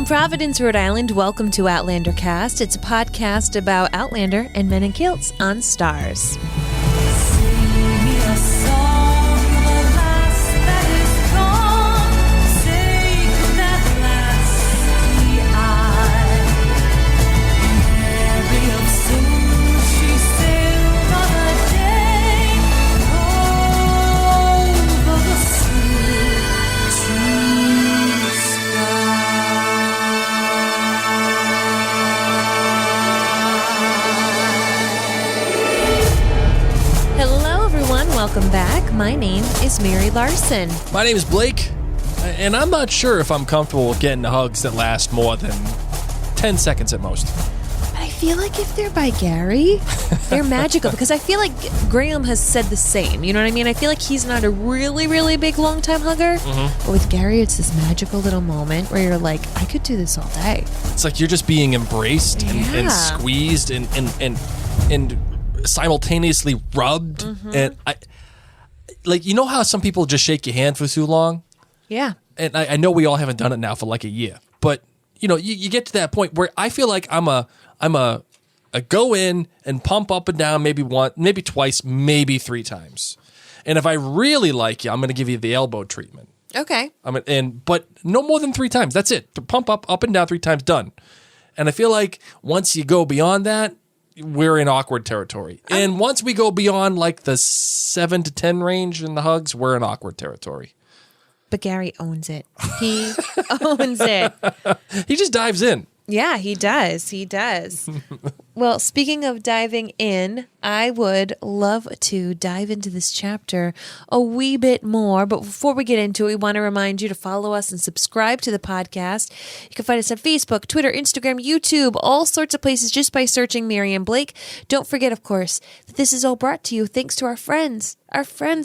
From Providence, Rhode Island, welcome to Outlander Cast. It's a podcast about Outlander and men in kilts on Stars. Welcome back. My name is Mary Larson. My name is Blake, and I'm not sure if I'm comfortable with getting hugs that last more than 10 seconds at most. But I feel like if they're by Gary, they're magical, because I feel like Graham has said the same. You know what I mean? I feel like he's not a really, really big, long-time hugger. Mm-hmm. But with Gary, it's this magical little moment where you're like, I could do this all day. It's like you're just being embraced and squeezed and simultaneously rubbed. Mm-hmm. And like, you know how some people just shake your hand for too long? Yeah. And I know we all haven't done it now for like a year, but you know, you get to that point where I feel like I'm a go in and pump up and down maybe once, maybe twice, maybe 3 times. And if I really like you, I'm going to give you the elbow treatment. Okay. But no more than 3 times. That's it. Pump up and down 3 times, done. And I feel like once you go beyond that, we're in awkward territory. And once we go beyond like the 7 to 10 range in the hugs, we're in awkward territory. But Gary owns it. He owns it. He just dives in. Yeah, he does. He does. Well, speaking of diving in, I would love to dive into this chapter a wee bit more. But before we get into it, we want to remind you to follow us and subscribe to the podcast. You can find us on Facebook, Twitter, Instagram, YouTube, all sorts of places just by searching Maryanne Blake. Don't forget, of course, that this is all brought to you thanks to our friends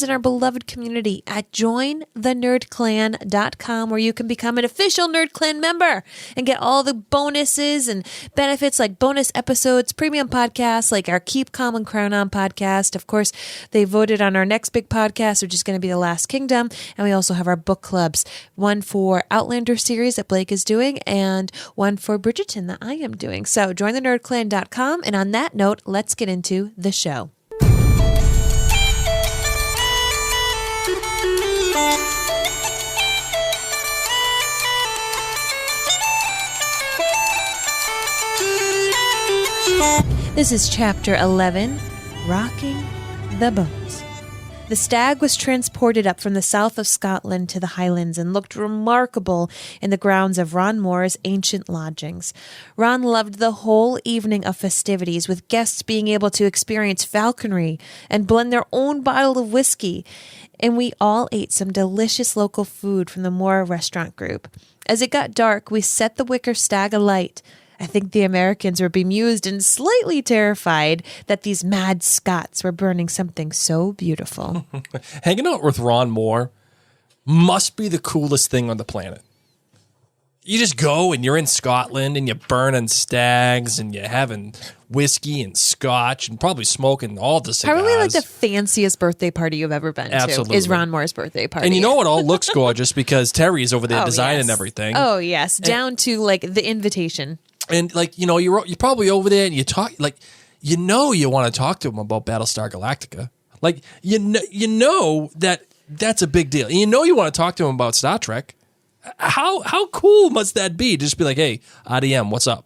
in our beloved community at jointhenerdclan.com, where you can become an official Nerd Clan member and get all the bonuses and benefits like bonus episodes, premium podcasts like our Keep Calm and Crown On podcast. Of course, they voted on our next big podcast, which is going to be The Last Kingdom. And we also have our book clubs, one for Outlander series that Blake is doing and one for Bridgerton that I am doing. So jointhenerdclan.com. And on that note, let's get into the show. This is Chapter 11, Rocking the Boat. The stag was transported up from the south of Scotland to the Highlands and looked remarkable in the grounds of Ron Moore's ancient lodgings. Ron loved the whole evening of festivities, with guests being able to experience falconry and blend their own bottle of whiskey. And we all ate some delicious local food from the Moore restaurant group. As it got dark, we set the wicker stag alight. I think the Americans were bemused and slightly terrified that these mad Scots were burning something so beautiful. Hanging out with Ron Moore must be the coolest thing on the planet. You just go and you're in Scotland and you're burning stags and you're having whiskey and scotch and probably smoking all the cigars. Probably like the fanciest birthday party you've ever been Absolutely. to is Ron Moore's birthday party. And you know it all looks gorgeous because Terry's over there designing everything. Oh, yes. Down to like the invitation. And like, you know, you're probably over there and you talk, like, you know, you want to talk to him about Battlestar Galactica. Like, you know that that's a big deal. And you know you want to talk to him about Star Trek. How cool must that be? Just be like, hey, IDM, what's up?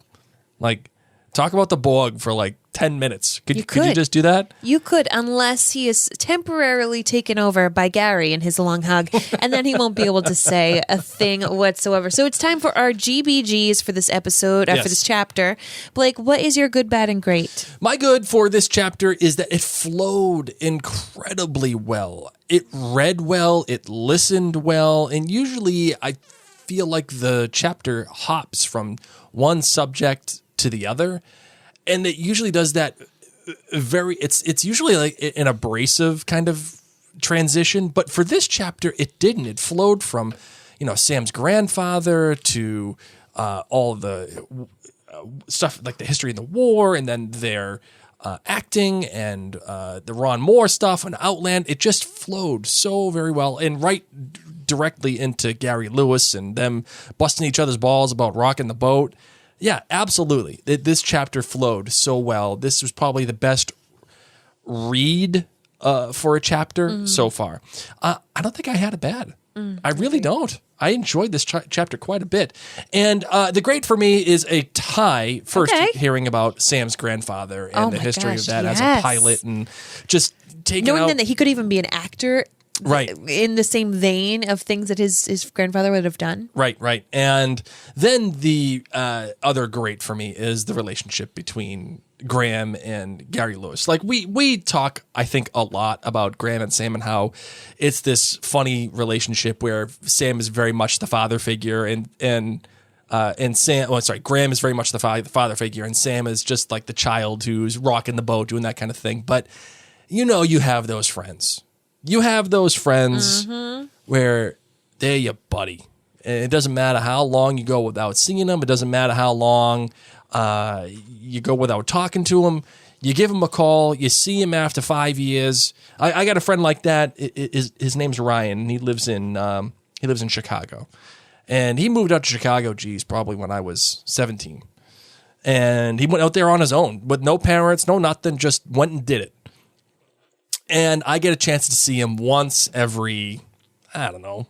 Like, talk about the Borg for like 10 minutes. Could you just do that? You could, unless he is temporarily taken over by Gary in his long hug, and then he won't be able to say a thing whatsoever. So it's time for our GBGs for this episode, for this chapter. Blake, what is your good, bad, and great? My good for this chapter is that it flowed incredibly well. It read well, it listened well, and usually I feel like the chapter hops from one subject to the other. And it usually does that it's usually like an abrasive kind of transition. But for this chapter, it didn't. It flowed from, you know, Sam's grandfather to all the stuff like the history of the war and then their acting and the Ron Moore stuff and Outland. It just flowed so very well and right directly into Gary Lewis and them busting each other's balls about rocking the boat. Yeah, absolutely. This chapter flowed so well. This was probably the best read for a chapter so far. I don't think I had it bad. I really don't. I enjoyed this chapter quite a bit. And the great for me is a tie, first hearing about Sam's grandfather and the history of that as a pilot and just taking knowing out... then that he could even be an actor in the same vein of things that his grandfather would have done. Right. And then the other great for me is the relationship between Graham and Gary Lewis. Like we talk, I think, a lot about Graham and Sam and how it's this funny relationship where Sam is very much the father figure and Sam, Graham is very much the father figure and Sam is just like the child who's rocking the boat, doing that kind of thing. But you have those friends. You have those friends where they're your buddy. And it doesn't matter how long you go without seeing them. It doesn't matter how long you go without talking to them. You give him a call. You see him after 5 years. I got a friend like that. His name's Ryan. And he lives in Chicago. And he moved out to Chicago, probably when I was 17. And he went out there on his own with no parents, no nothing, just went and did it. And I get a chance to see him once every, I don't know,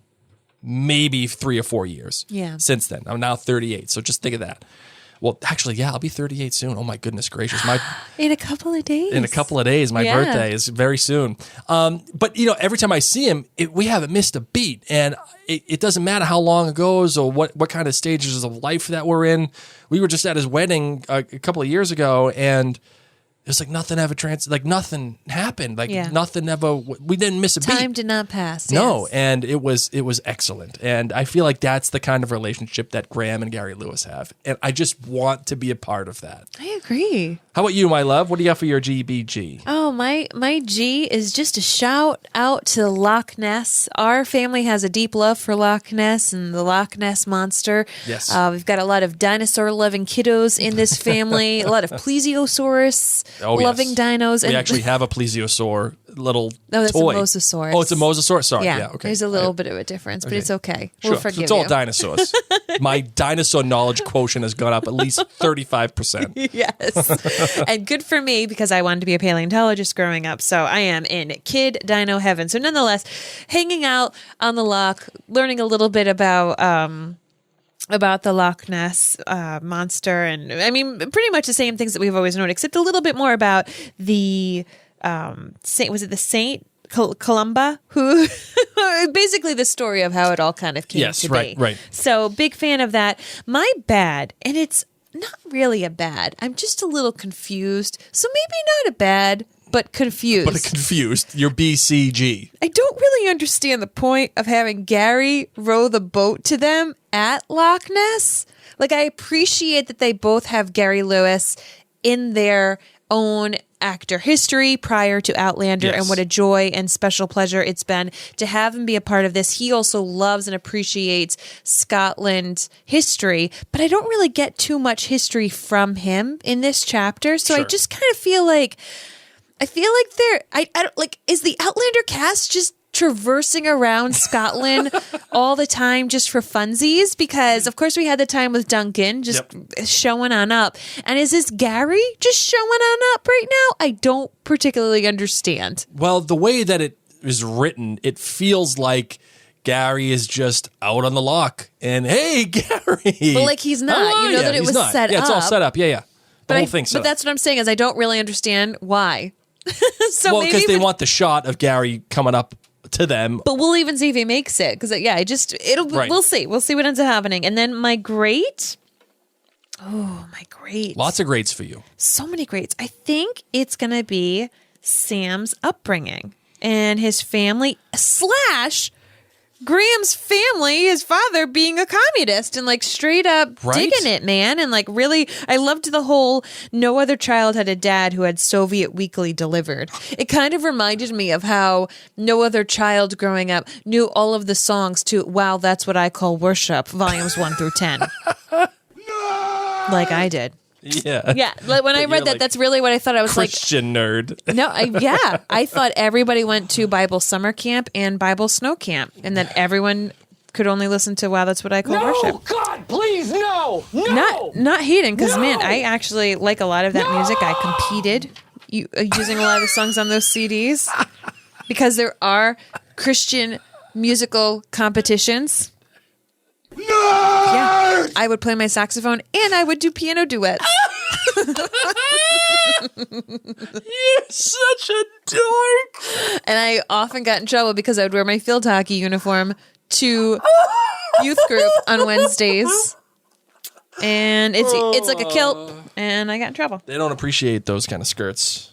maybe 3 or 4 years. Yeah. Since then. I'm now 38, so just think of that. Well, actually, yeah, I'll be 38 soon. Oh, my goodness gracious. In a couple of days. My birthday is very soon. But, every time I see him, we haven't missed a beat. And it doesn't matter how long it goes or what kind of stages of life that we're in. We were just at his wedding a couple of years ago, and it's like nothing ever nothing happened. Nothing ever, we didn't miss a beat. Time did not pass. No, yes. and it was excellent. And I feel like that's the kind of relationship that Graham and Gary Lewis have. And I just want to be a part of that. I agree. How about you, my love? What do you got for your GBG? Oh, my G is just a shout out to Loch Ness. Our family has a deep love for Loch Ness and the Loch Ness monster. Yes. We've got a lot of dinosaur-loving kiddos in this family, a lot of plesiosaurus. Loving dinos. We actually have a plesiosaur little toy. No, that's a mosasaurus. Oh, it's a mosasaur? Sorry. Yeah, okay. There's a little bit of a difference, but it's okay. Sure. We'll forgive It's all you. dinosaurs. My dinosaur knowledge quotient has gone up at least 35%. Yes. And good for me because I wanted to be a paleontologist growing up. So I am in kid dino heaven. So nonetheless, hanging out on the loch, learning a little bit about the Loch Ness monster. And I mean, pretty much the same things that we've always known, except a little bit more about the Saint, was it the Saint Columba, who basically the story of how it all kind of came to be. Right. So big fan of that. My bad, and it's not really a bad. I'm just a little confused. So maybe not a bad, but confused. You're BCG. I don't really understand the point of having Gary row the boat to them at Loch Ness. Like, I appreciate that they both have Gary Lewis in their own actor history prior to Outlander, and what a joy and special pleasure it's been to have him be a part of this. He also loves and appreciates Scotland history, but I don't really get too much history from him in this chapter. So I just kind of feel like I don't like, is the Outlander cast just traversing around Scotland all the time just for funsies? Because of course we had the time with Duncan just showing on up. And is this Gary just showing on up right now? I don't particularly understand. Well, the way that it is written, it feels like Gary is just out on the loch and, hey, Gary. But like he's not. That it was set up. Yeah, it's all set up. Yeah. The whole thing's set up. But that's what I'm saying is I don't really understand why. So well, because they want the shot of Gary coming up to them. But we'll even see if he makes it. Because, we'll see. We'll see what ends up happening. And then my great. Lots of greats for you. So many greats. I think it's going to be Sam's upbringing and his family / Graham's family, his father being a communist and like straight up digging it, man. And like really, I loved the whole no other child had a dad who had Soviet Weekly delivered. It kind of reminded me of how no other child growing up knew all of the songs to Wow, That's What I Call Worship, volumes 1 through 10. Like I did. Yeah. Yeah, like when I read that, like that's really what I thought. I was Christian nerd. no, I thought everybody went to Bible summer camp and Bible snow camp, and that everyone could only listen to Wow, That's What I Call Worship. No, God, please, no. Not hating, because No! man, I actually like a lot of that music. I competed using a lot of the songs on those CDs because there are Christian musical competitions. Nerd! Yeah, I would play my saxophone and I would do piano duets. You're such a dork. And I often got in trouble because I would wear my field hockey uniform to youth group on Wednesdays. And it's like a kilt, and I got in trouble. They don't appreciate those kind of skirts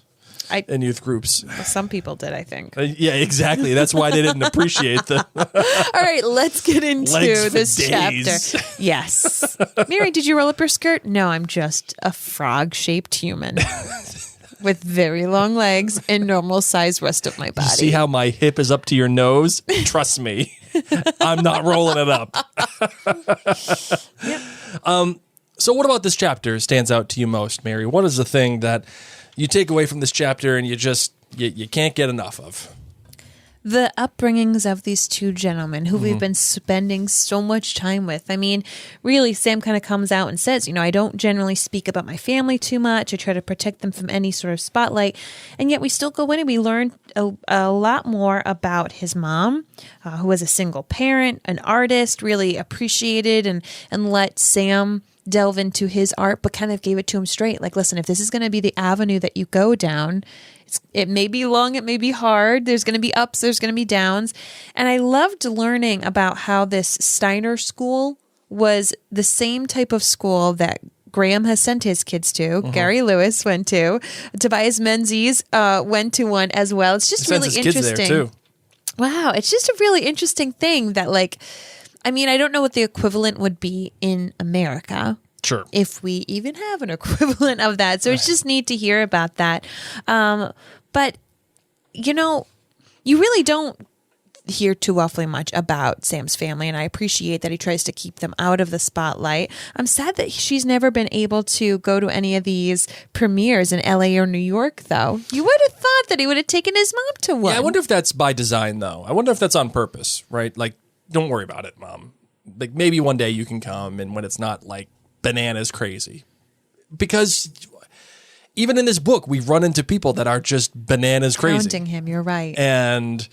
in youth groups. Some people did, I think. Yeah, exactly. That's why they didn't appreciate them. All right, let's get into Legs for this days. chapter. Yes. Mary, did you roll up your skirt? No, I'm just a frog-shaped human with very long legs and normal size rest of my body. See how my hip is up to your nose? Trust me, I'm not rolling it up. Yep. So what about this chapter stands out to you most, Mary? What is the thing that you take away from this chapter and you just you can't get enough of? The upbringings of these two gentlemen who we've been spending so much time with. I mean, really, Sam kind of comes out and says, I don't generally speak about my family too much. I try to protect them from any sort of spotlight. And yet we still go in and we learn a lot more about his mom, who was a single parent, an artist, really appreciated and let Sam delve into his art, but kind of gave it to him straight. Like, listen, if this is going to be the avenue that you go down, it may be long, it may be hard. There's going to be ups, there's going to be downs. And I loved learning about how this Steiner school was the same type of school that Graham has sent his kids to. Gary Lewis went to. Tobias Menzies went to one as well. It's just really interesting. Kids there too. Wow. It's just a really interesting thing that, I don't know what the equivalent would be in America. Sure. If we even have an equivalent of that. So it's just neat to hear about that. But, you really don't hear too awfully much about Sam's family, and I appreciate that he tries to keep them out of the spotlight. I'm sad that she's never been able to go to any of these premieres in LA or New York, though. You would have thought that he would have taken his mom to one. Yeah, I wonder if that's by design, though. I wonder if that's on purpose, right? Like, don't worry about it, Mom. Like, maybe one day you can come, and when it's not, bananas crazy. Because even in this book, we run into people that are just bananas crazy. Counting him, you're right. And,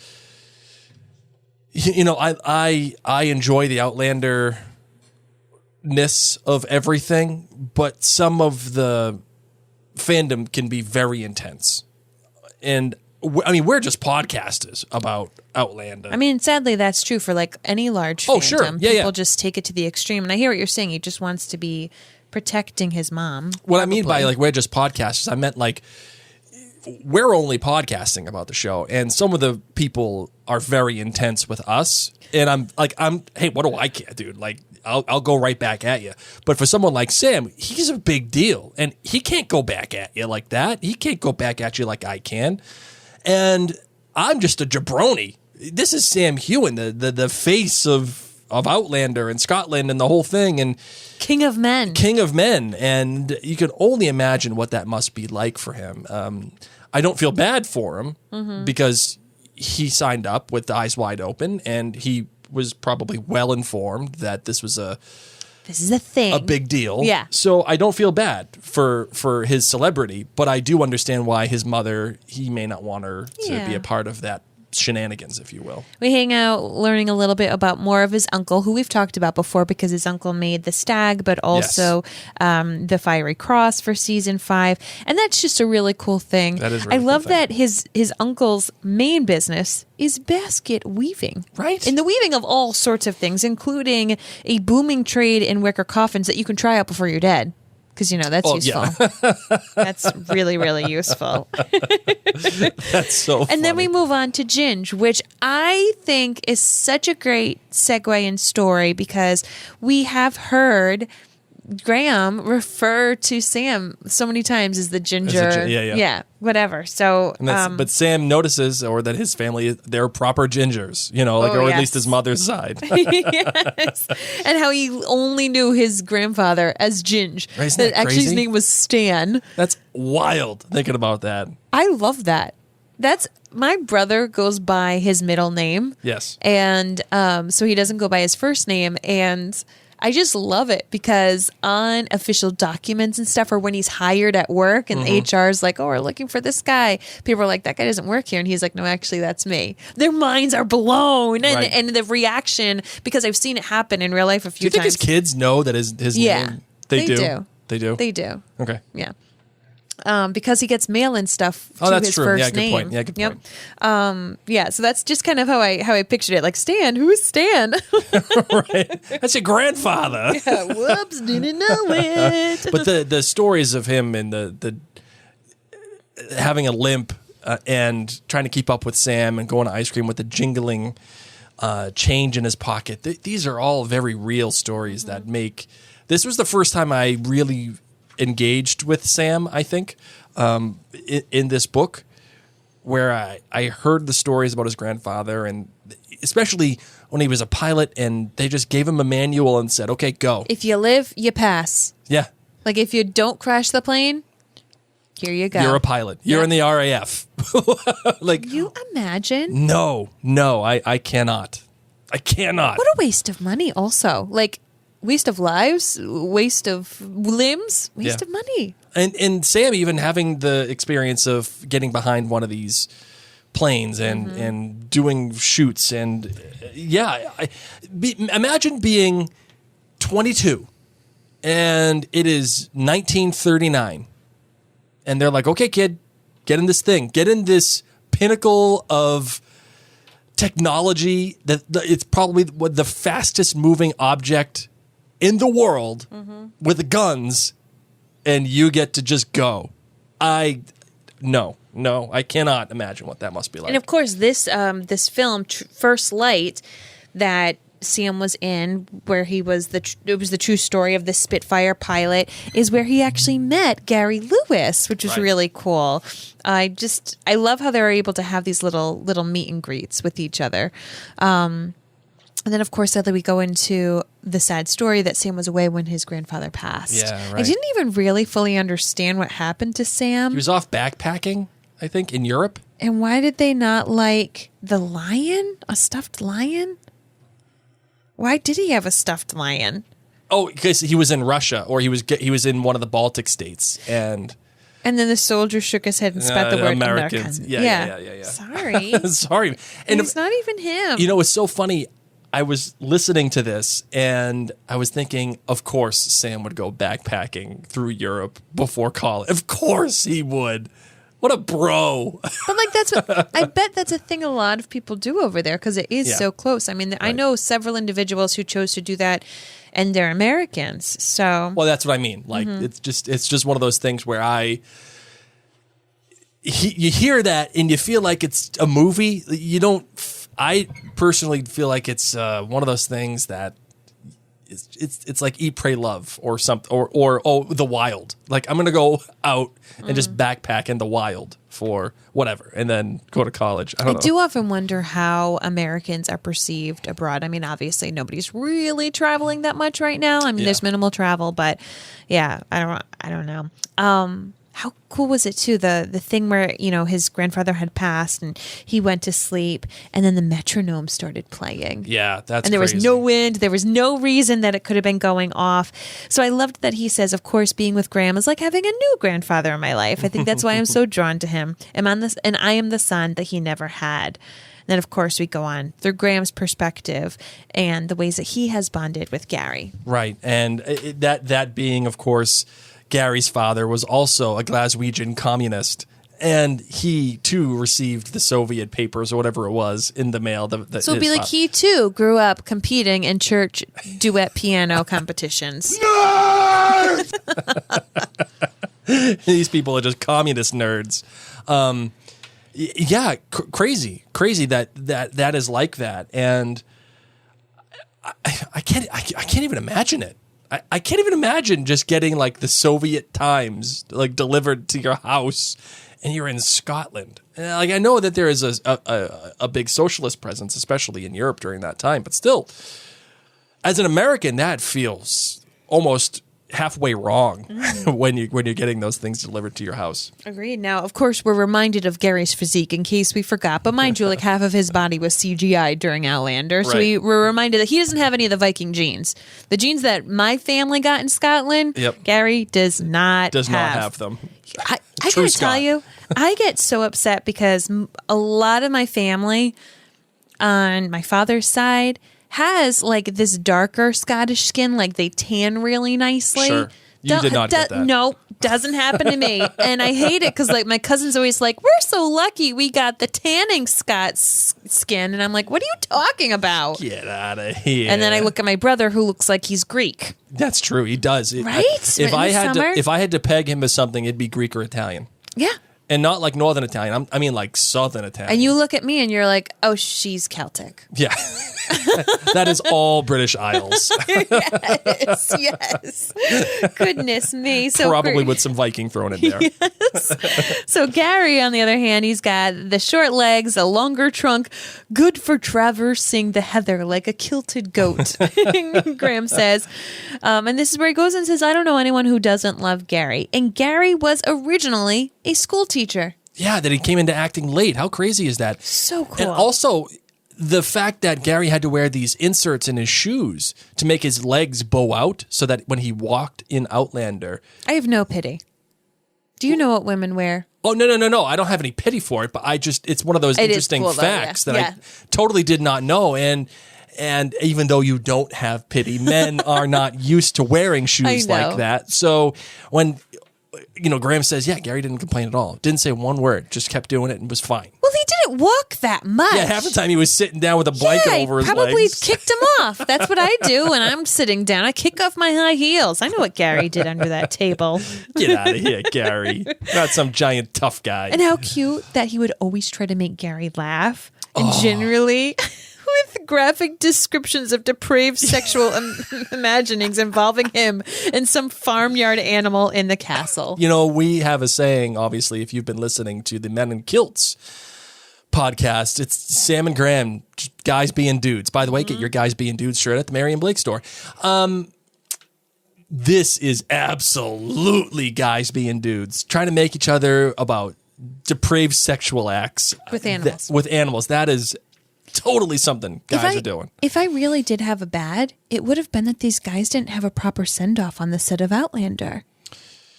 I enjoy the Outlander-ness of everything, but some of the fandom can be very intense. And, we're just podcasters about Outlander. Sadly, that's true for any large fandom. Oh, sure. Yeah, People just take it to the extreme. And I hear what you're saying. He just wants to be protecting his mom. What I mean by we're just podcasters, I meant we're only podcasting about the show, and some of the people are very intense with us. And I'm hey, what do I care, dude? I'll go right back at you. But for someone like Sam, he's a big deal, and he can't go back at you like that. He can't go back at you like I can. And I'm just a jabroni. This is Sam Hewen, the face of Outlander and Scotland and the whole thing, and King of Men. And you can only imagine what that must be like for him. I don't feel bad for him because he signed up with the eyes wide open, and he was probably well informed that this is a thing, a big deal. Yeah. So I don't feel bad for his celebrity, but I do understand why his mother, he may not want her to be a part of that shenanigans, if you will. We hang out learning a little bit about more of his uncle, who we've talked about before because his uncle made the Stag, but also the Fiery Cross for season 5. And that's just a really cool thing. That is a really I love cool thing. that his uncle's main business is basket weaving. Right. And the weaving of all sorts of things, including a booming trade in wicker coffins that you can try out before you're dead. Because, that's useful. Yeah. That's really, really useful. That's so funny. And then we move on to Ginge, which I think is such a great segue and story because we have heard Graham refer to Sam so many times as the ginger. Yeah. Whatever. So, but Sam notices, or that his family, they're proper gingers, or at least his mother's side. Yes. And how he only knew his grandfather as Ginge. Right, isn't that actually crazy? His name was Stan. That's wild thinking about that. I love that. My brother goes by his middle name. Yes. And so he doesn't go by his first name. And I just love it because on official documents and stuff, or when he's hired at work and the HR's like, oh, we're looking for this guy. People are like, that guy doesn't work here. And he's like, no, actually, that's me. Their minds are blown. And the reaction, because I've seen it happen in real life a few times. Do you think his kids know that his name? They do. They do? They do. Okay. Yeah. Because he gets mail and stuff to that's his true. first Yeah, good name. point. Yeah, good point. So that's just kind of how I pictured it. Like, Stan, who's Stan? Right. That's your grandfather. Whoops, didn't know it. But the stories of him and the having a limp and trying to keep up with Sam and going to ice cream with the jingling change in his pocket. These are all very real stories that make. This was the first time I really engaged with Sam, I think, in this book, where I heard the stories about his grandfather, and especially when he was a pilot and they just gave him a manual and said, okay, go. If you live, you pass. Yeah. Like, if you don't crash the plane, here you go. You're a pilot. You're in the RAF. Like, you imagine? No, I cannot. I cannot. What a waste of money also. Like, waste of lives, waste of limbs, waste of money. And Sam even having the experience of getting behind one of these planes and doing shoots. And imagine being 22 and it is 1939. And they're like, okay, kid, get in this thing. Get in this pinnacle of technology. It's probably the fastest moving object in the world with the guns, and you get to just go. No, I cannot imagine what that must be like. And of course, this film, First Light, that Sam was in, where he was it was the true story of the Spitfire pilot, is where he actually met Gary Lewis, which was really cool. I love how they're able to have these little meet and greets with each other. And then, of course, sadly, we go into the sad story that Sam was away when his grandfather passed. Yeah, right. I didn't even really fully understand what happened to Sam. He was off backpacking, I think, in Europe. And why did they not like the lion? A stuffed lion? Why did he have a stuffed lion? Oh, because he was in Russia, or he was in one of the Baltic states, and then the soldier shook his head and spat the word Americans. American. Yeah. Sorry. Sorry. And it's not even him. You know, it's so funny. I was listening to this and I was thinking, of course, Sam would go backpacking through Europe before college. Of course he would. What a bro. But like I bet that's a thing a lot of people do over there because it is so close. I mean, I know several individuals who chose to do that and they're Americans. So well, that's what I mean. Like it's just one of those things where you hear that and you feel like it's a movie. I personally feel like it's one of those things that it's like Eat, Pray, Love or something, or the wild. Like I'm gonna go out and just backpack in the wild for whatever, and then go to college. I do often wonder how Americans are perceived abroad. I mean, obviously nobody's really traveling that much right now. I mean, there's minimal travel, but yeah, I don't know. How cool was it too? The thing where, his grandfather had passed and he went to sleep and then the metronome started playing. Yeah, that's And there crazy. was no wind. There was no reason that it could have been going off. So I loved that he says, of course, being with Graham is like having a new grandfather in my life. I think that's why I'm so drawn to him. And I am the son that he never had. And then, of course, we go on through Graham's perspective and the ways that he has bonded with Gary. Right. And that being, of course, Gary's father was also a Glaswegian communist, and he too received the Soviet papers or whatever it was in the mail. So it'd be like he too grew up competing in church duet piano competitions. These people are just communist nerds. Crazy that is like that, and I can't even imagine it. I can't even imagine just getting like the Soviet Times like delivered to your house and you're in Scotland. And, like, I know that there is a big socialist presence, especially in Europe during that time, but still, as an American, that feels almost halfway wrong when you're getting those things delivered to your house. Agreed. Now, of course, we're reminded of Gary's physique in case we forgot. But mind you, like half of his body was CGI during Outlander. So we were reminded that he doesn't have any of the Viking genes. The genes that my family got in Scotland, Gary does not have them. I gotta tell you, I get so upset because a lot of my family on my father's side has like this darker Scottish skin, like they tan really nicely. Sure. You did not get that. No, doesn't happen to me. And I hate it because like my cousin's always like, we're so lucky we got the tanning Scots skin. And I'm like, what are you talking about? Get out of here. And then I look at my brother who looks like he's Greek. That's true. He does. Right? If I had to peg him as something, it'd be Greek or Italian. Yeah. And not like Northern Italian. I mean like Southern Italian. And you look at me and you're like, oh, she's Celtic. Yeah. That is all British Isles. yes. Goodness me. So probably with some Viking thrown in there. Yes. So Gary, on the other hand, he's got the short legs, a longer trunk, good for traversing the heather like a kilted goat, Graham says. And this is where he goes and says, I don't know anyone who doesn't love Gary. And Gary was originally a school teacher. Yeah, that he came into acting late. How crazy is that? So cool. And also, the fact that Gary had to wear these inserts in his shoes to make his legs bow out so that when he walked in Outlander. I have no pity. Do you know what women wear? Oh, no. I don't have any pity for it, but it's one of those interesting facts that I totally did not know. And even though you don't have pity, men are not used to wearing shoes like that. So when Graham says, yeah, Gary didn't complain at all. Didn't say one word. Just kept doing it and was fine. Well, he didn't walk that much. Yeah, half the time he was sitting down with a blanket over his legs. Probably kicked him off. That's what I do when I'm sitting down. I kick off my high heels. I know what Gary did under that table. Get out of here, Gary. Not some giant tough guy. And how cute that he would always try to make Gary laugh. And generally... with graphic descriptions of depraved sexual imaginings involving him and some farmyard animal in the castle. We have a saying, obviously, if you've been listening to the Men in Kilts podcast, it's Sam and Graham, guys being dudes. By the way, get your guys being dudes shirt at the Mary and Blake store. This is absolutely guys being dudes, trying to make each other about depraved sexual acts. With animals. With animals. That is... totally something guys are doing. If I really did have a bad, it would have been that these guys didn't have a proper send-off on the set of Outlander.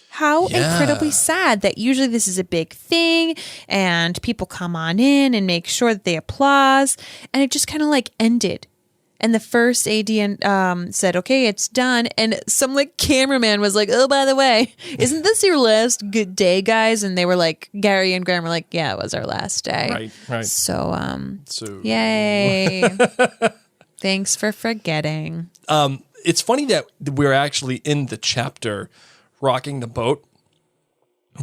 How incredibly sad that usually this is a big thing and people come on in and make sure that they applause, and it just kind of like ended. And the first AD said, okay, it's done. And some like cameraman was like, oh, by the way, isn't this your last good day, guys? And they were like, Gary and Graham were like, yeah, it was our last day. Right. So yay. Thanks for forgetting. It's funny that we're actually in the chapter Rocking the Boat,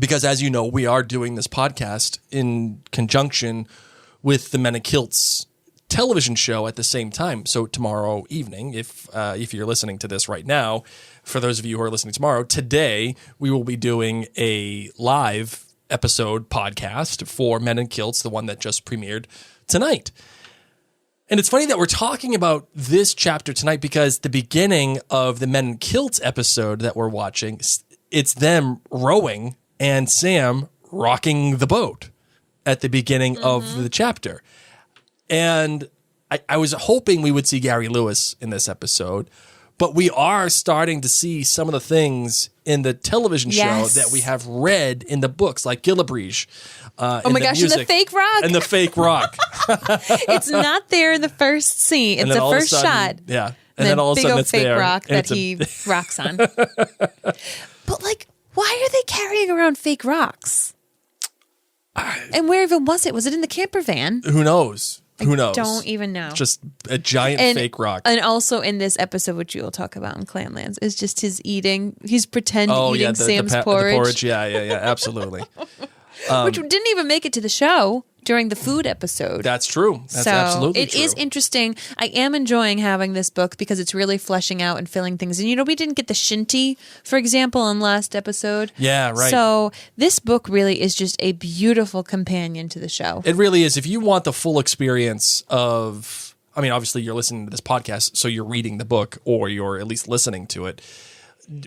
because as you know, we are doing this podcast in conjunction with the Men in Kilts television show at the same time. So tomorrow evening, if you're listening to this right now, for those of you who are listening tomorrow, today we will be doing a live episode podcast for Men in Kilts, the one that just premiered tonight. And it's funny that we're talking about this chapter tonight because the beginning of the Men in Kilts episode that we're watching, it's them rowing and Sam rocking the boat at the beginning of the chapter. And I was hoping we would see Gary Lewis in this episode, but we are starting to see some of the things in the television show that we have read in the books, like Galbraith. Oh my gosh, and the fake rock. And the fake rock. It's not there in the first scene. It's the first shot. Yeah. And then all of a sudden it's fake there. Rock that he rocks on. But like, why are they carrying around fake rocks? And where even was it? Was it in the camper van? Who knows? Who knows? Don't even know. Just a giant fake rock. And also in this episode, which you will talk about in Clanlands, is just his eating. He's pretend eating Sam's porridge. The porridge. Yeah, absolutely. Which didn't even make it to the show during the food episode. That's true. That's absolutely true. It is interesting. I am enjoying having this book because it's really fleshing out and filling things in. We didn't get the shinty, for example, in last episode. Yeah, right. So this book really is just a beautiful companion to the show. It really is. If you want the full experience of, obviously you're listening to this podcast, so you're reading the book or you're at least listening to it.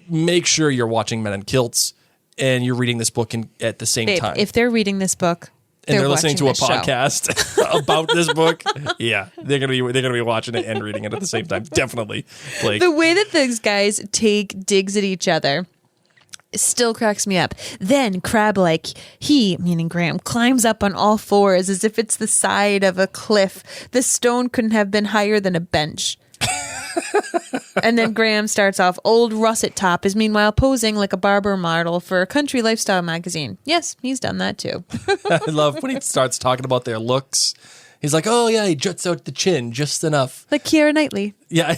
Make sure you're watching Men in Kilts and you're reading this book at the same time. If they're reading this book, and they're listening to a show. podcast about this book, yeah, they're gonna be watching it and reading it at the same time. Definitely, Blake. The way that those guys take digs at each other still cracks me up. Then crab-like, he, meaning Graham, climbs up on all fours as if it's the side of a cliff. The stone couldn't have been higher than a bench. And then Graham starts off. Old Russet Top is meanwhile posing like a barber model for a country lifestyle magazine. Yes, he's done that too. I love when he starts talking about their looks. He's like, oh yeah, he juts out the chin just enough. Like Keira Knightley. Yeah.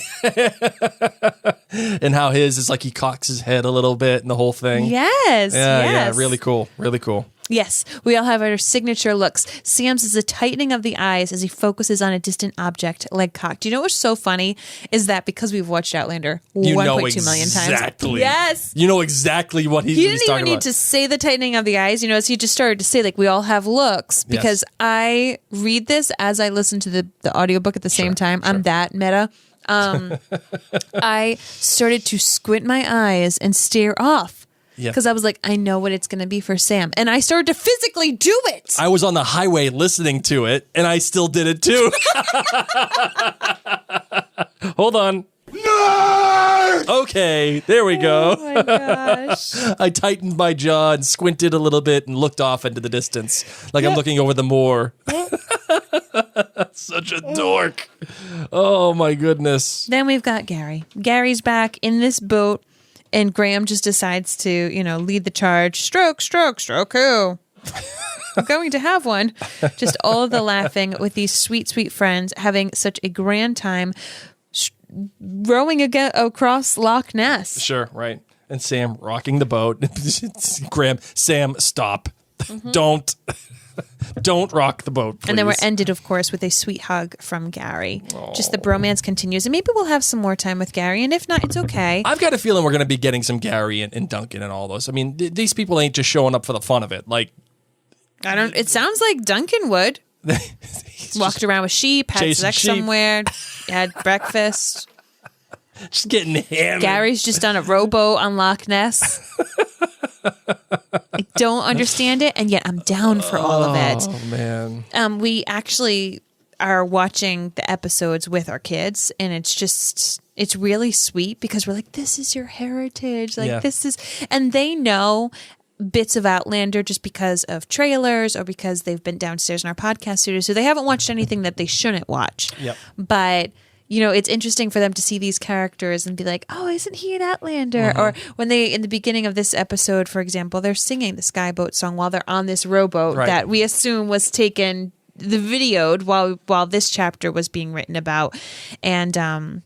And how his is like he cocks his head a little bit and the whole thing. Yes. Yeah, really cool. Really cool. Yes, we all have our signature looks. Sam's is a tightening of the eyes as he focuses on a distant object, leg cocked. You know what's so funny is that because we've watched Outlander 1.2 million times. Exactly. Yes. You know exactly what he's talking about. He didn't even need to say the tightening of the eyes, as he just started to say, like, we all have looks. Because I read this as I listen to the audiobook at the same time. Sure. I'm that meta. I started to squint my eyes and stare off. Because I was like, I know what it's going to be for Sam. And I started to physically do it. I was on the highway listening to it, and I still did it too. Hold on. No! Okay, there we go. Oh my gosh. I tightened my jaw and squinted a little bit and looked off into the distance like I'm looking over the moor. Such a dork. Oh my goodness. Then we've got Gary. Gary's back in this boat. And Graham just decides to, lead the charge. Stroke, stroke, stroke who? I'm going to have one. Just all of the laughing with these sweet, sweet friends having such a grand time rowing across Loch Ness. Sure, right. And Sam rocking the boat. Graham, Sam, stop. Mm-hmm. Don't rock the boat, please. And then we're ended, of course, with a sweet hug from Gary. Aww. Just the bromance continues. And maybe we'll have some more time with Gary. And if not, it's okay. I've got a feeling we're going to be getting some Gary and Duncan and all those. These people ain't just showing up for the fun of it. Like, it sounds like Duncan would. Walked around with sheep, had sex somewhere, had breakfast. Just getting hammered. Gary's just on a rowboat on Loch Ness. I don't understand it, and yet I'm down for all of it. Oh, man. We actually are watching the episodes with our kids, and it's really sweet because we're like, this is your heritage. This is, and they know bits of Outlander just because of trailers or because they've been downstairs in our podcast studio. So they haven't watched anything that they shouldn't watch. Yep. But it's interesting for them to see these characters and be like, oh, isn't he an Outlander? Mm-hmm. Or when they, in the beginning of this episode, for example, they're singing the Skyboat song while they're on this rowboat that we assume was taken, videoed while this chapter was being written about. And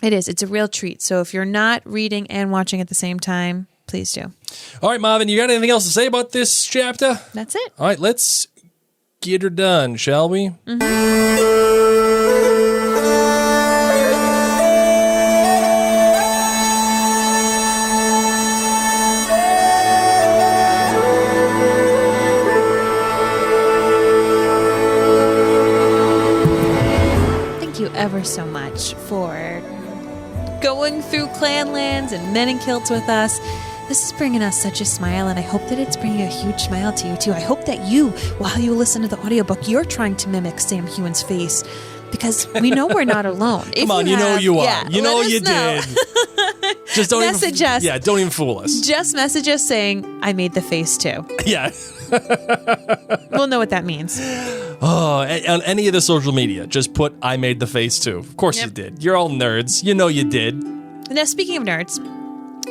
it's a real treat. So if you're not reading and watching at the same time, please do. All right, Marvin, you got anything else to say about this chapter? That's it. All right, let's get her done, shall we? Mm-hmm. Ever so much for going through Clanlands and Men in Kilts with us. This is bringing us such a smile, and I hope that it's bringing a huge smile to you too. I hope that you, while you listen to the audiobook, you're trying to mimic Sam Hewen's face, because we know we're not alone. Come on, you know you are. Yeah, you know you did. Just don't message us. Yeah, don't even fool us. Just message us saying, I made the face too. Yeah. We'll know what that means. Oh, on any of the social media, just put I made the face too. Of course you did. You're all nerds. You know you did. Now, speaking of nerds,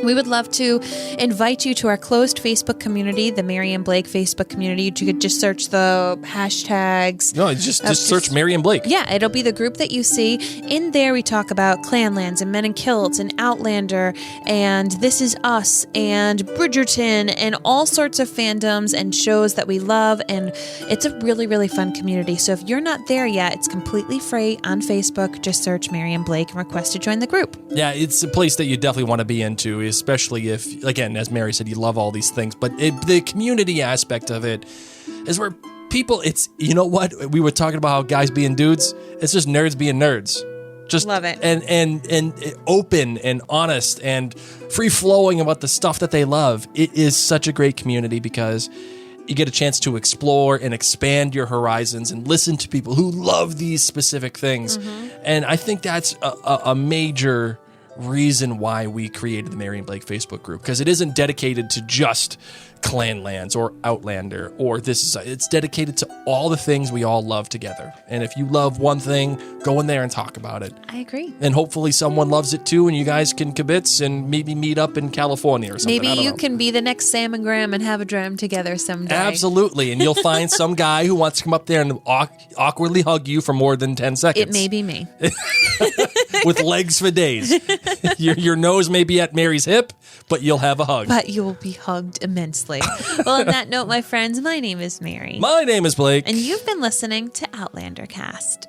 We would love to invite you to our closed Facebook community, the Maryanne Blake Facebook community. You could just search the hashtags. No, just search Maryanne Blake. Yeah, it'll be the group that you see. In there, we talk about Clanlands and Men in Kilts and Outlander and This Is Us and Bridgerton and all sorts of fandoms and shows that we love. And it's a really, really fun community. So if you're not there yet, it's completely free on Facebook. Just search Maryanne Blake and request to join the group. Yeah, it's a place that you definitely want to be into, especially if, again, as Mary said, you love all these things. But the community aspect of it is where people, it's, you know what? We were talking about how guys being dudes. It's just nerds being nerds. Just love it. And open and honest and free-flowing about the stuff that they love. It is such a great community because you get a chance to explore and expand your horizons and listen to people who love these specific things. Mm-hmm. And I think that's a major reason why we created the Maryanne Blake Facebook group, because it isn't dedicated to just Clanlands or Outlander or it's dedicated to all the things we all love together. And if you love one thing, go in there and talk about it. I agree. And hopefully someone loves it too, and you guys can kibitz and maybe meet up in California or something. Maybe you can be the next Sam and Graham and have a dram together someday. Absolutely. And you'll find some guy who wants to come up there and awkwardly hug you for more than 10 seconds. It may be me. With legs for days. Your nose may be at Mary's hip, but you'll have a hug. But you will be hugged immensely. Well, on that note, my friends, my name is Mary. My name is Blake. And you've been listening to Outlander Cast.